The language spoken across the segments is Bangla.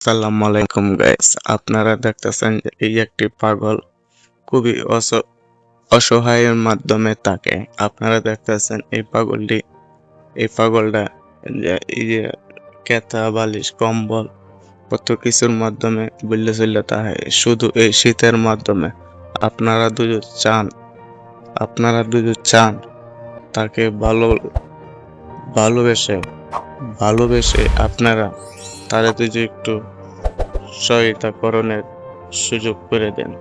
আসসালামু আলাইকুম গাইস, আপনারা দেখতেছেন যে এই একটি পাগল খুবই অসহায়ের মাধ্যমে তাকে আপনারা দেখতেছেন এই পাগলটা যে এই যে কেতা বালিশ কম্বল কত কিছুর মাধ্যমে বুল্লে চল্লে তাহে শুধু এই শীতের মাধ্যমে আপনারা দুজন চান তাকে ভালোবেসে ভালোবেসে আপনারা তাদের দুজন একটু সহায়তাকরণের সুযোগ করে দেন।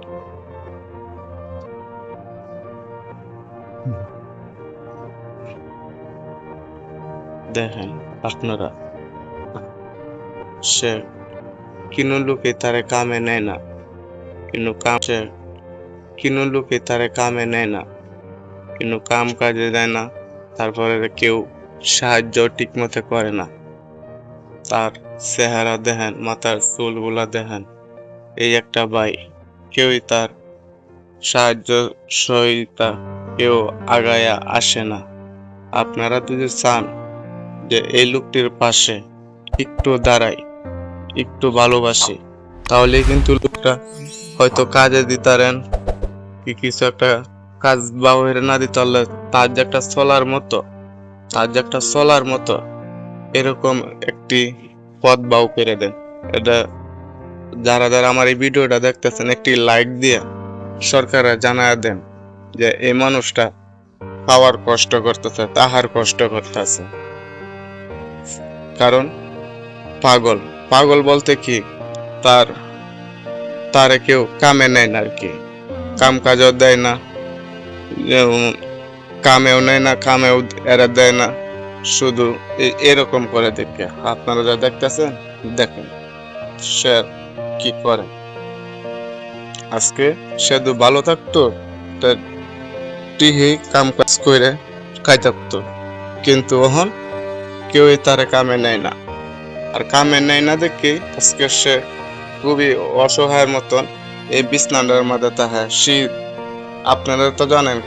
দেখেন আপনারা, সে কিনো লোকে তারে কামে নেয় না, কিনো লোকে তারে কামে নেয় না, কিন্তু কাম কাজে দেয় না। তারপরে কেউ সাহায্য ঠিক মতো করে না। তার চেহারা দেখেন, মাথার চুলগুলা দেখেন। এই একটা ভাই, কেউই তার সাহায্য সহায়তা কেউ আগায়া আসে না। আপনারা যদি চান যে এই লোকটির পাশে একটু দাঁড়াই, একটু ভালোবাসি, তাহলে কিন্তু লোকটা হয়তো কাজে দিতারেন কি কিছু একটা কাজ বাহিরে না দিতে পারলে তার যে একটা চলার মতো এরকম একটি পথ বাউ করে দেন। এটা যারা যারা আমার এই ভিডিওটা দেখতেছেন একটি লাইক দিয়ে সরকারে জানায় দেন যে এই মানুষটা খাওয়ার কষ্ট করতেছে, তাহার কষ্ট করতেছে। কারণ পাগল পাগল বলতে কি, তার তারে কেউ কামে নেয় না আর কি, কাম কাজও দেয় না, কামেও নেয় না, কামেও এরা দেয় না, শুধু এরকম করে দেখে। আপনারা যা দেখতেছেন দেখেন সে কি করে। আজকে সে তো ভালো থাকতো, তার টিহি কাম কাজ করে খাই থাকতো, কিন্তু এখন কেউই তারে কামে নেয় না। আর কামে নেয় না দেখে আজকে সে খুবই অসহায়ের মতন এই বিছনাটার মধ্যে তাহে। শীত আপনারা তো জানেন,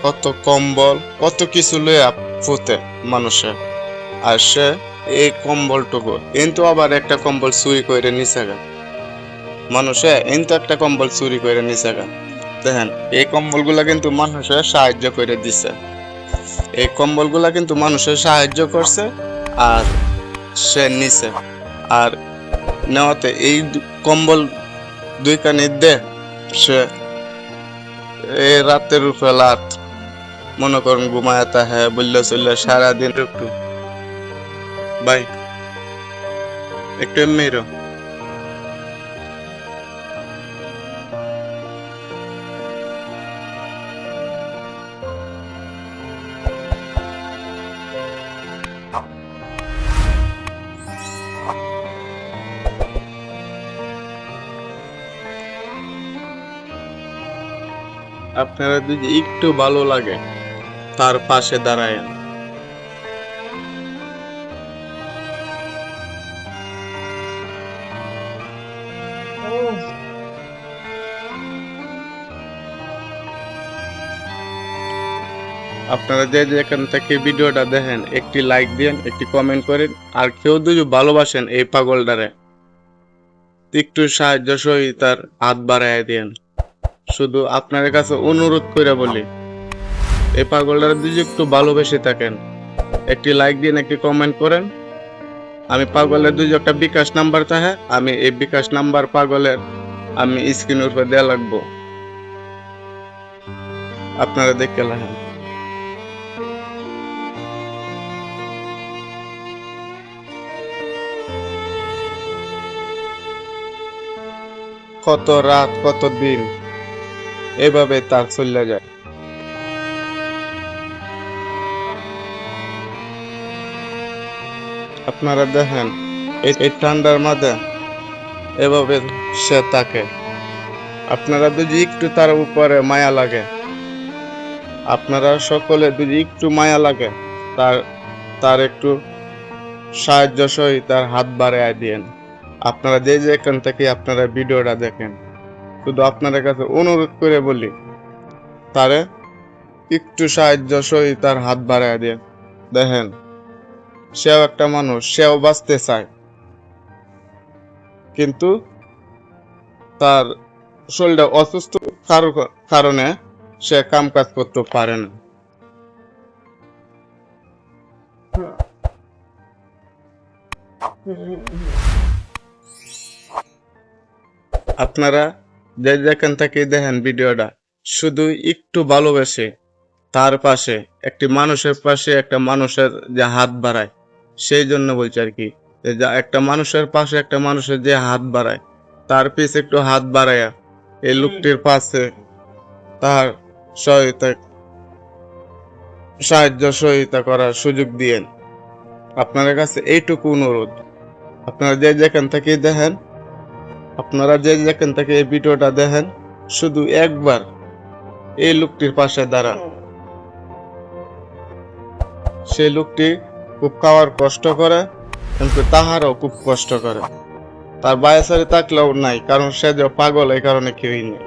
কত কম্বল কত কিছু লইয়া ফুতে মানুষের, আর সে এই কম্বলটুকু কিন্তু আবার একটা কম্বল চুরি করে নিছে গা। মানুষে কিন্তু একটা কম্বল চুরি করে নিছে গা। দেখেন এই কম্বলগুলা কিন্তু মানুষের সাহায্য করে দিছে, এই কম্বলগুলা কিন্তু মানুষের সাহায্য করছে, আর সে নিছে। আর নেওয়াতে এই কম্বল দুই কানি দে সে এই রাতের উপরে রাত মনে করেন ঘুমায় তাহে বললে চললে সারাদিন। একটু ভাই একটু এমনি আপনারা যদি একটু ভালো লাগে তার পাশে দাঁড়ায়। আপনারা যে যেখান থেকে ভিডিওটা দেখেন একটি লাইক দিন, একটি কমেন্ট করেন। আর কেউ যদি ভালোবাসেন এই পাগলটারে, একটু সাহায্য সহযোগিতার হাত বাড়ায় দেন। শুধু আপনার কাছে অনুরোধ করে বলি, এই পাগলটারে যদি একটু ভালোবেসে থাকেন, একটি লাইক দিন, একটি কমেন্ট করেন। আমি পাগলের দুই একটা বিকাশ নাম্বার থাকে, আমি এই বিকাশ নাম্বার পাগলের আমি স্ক্রিনের উপর দেওয়া লাগবো, আপনারা দেখে লাগেন। কত রাত কত দিন এভাবে তার চলে যায়। আপনারা দেখেন এই ঠান্ডার মাঝে এভাবে সে থাকে। আপনারা যদি একটু তার উপরে মায়া লাগে, আপনারা সকলে যদি একটু মায়া লাগে, তার তার একটু সাহায্য সহিত তার হাত বাড়ায় দিয়েন। আপনারা যে যেখান থেকে আপনারা ভিডিওটা দেখেন, শুধু আপনাদের কাছে অনুরোধ করে বলি, তারে একটু সাহায্য সহিত তার হাত বাড়ায় দেন। দেখেন সেও একটা মানুষ, সেও বাঁচতে চায়। কিন্তু তার শরীরটা অসুস্থ কারণে সে কাম কাজ করতে পারে না। আপনারা যে যেখান থেকে দেখেন ভিডিওটা, শুধু একটু ভালোবেসে তার পাশে একটি মানুষের পাশে একটা মানুষের যে হাত বাড়ায়, সেই জন্য বলছি আর কি, যে একটা মানুষের পাশে একটা মানুষের যে হাত বাড়ায়, তার পিছে একটু হাত বাড়ায়া এই লোকটির পাশে তার সহায়তা সহায়তা করার সুযোগ দিয়েন। আপনাদের কাছে এইটুকু অনুরোধ। আপনারা যে যেখান থেকে দেখেন, আপনারা যে যেখান থেকে এই ভিডিওটা দেখেন, শুধু একবার এই লোকটির পাশে দাঁড়ান। সেই লোকটি খুব খাওয়ার কষ্ট করে, কিন্তু তাহারও খুব কষ্ট করে। তার বায়াসারি থাকলেও নাই, কারণ সে যে পাগল, এই কারণে কেউই নেই।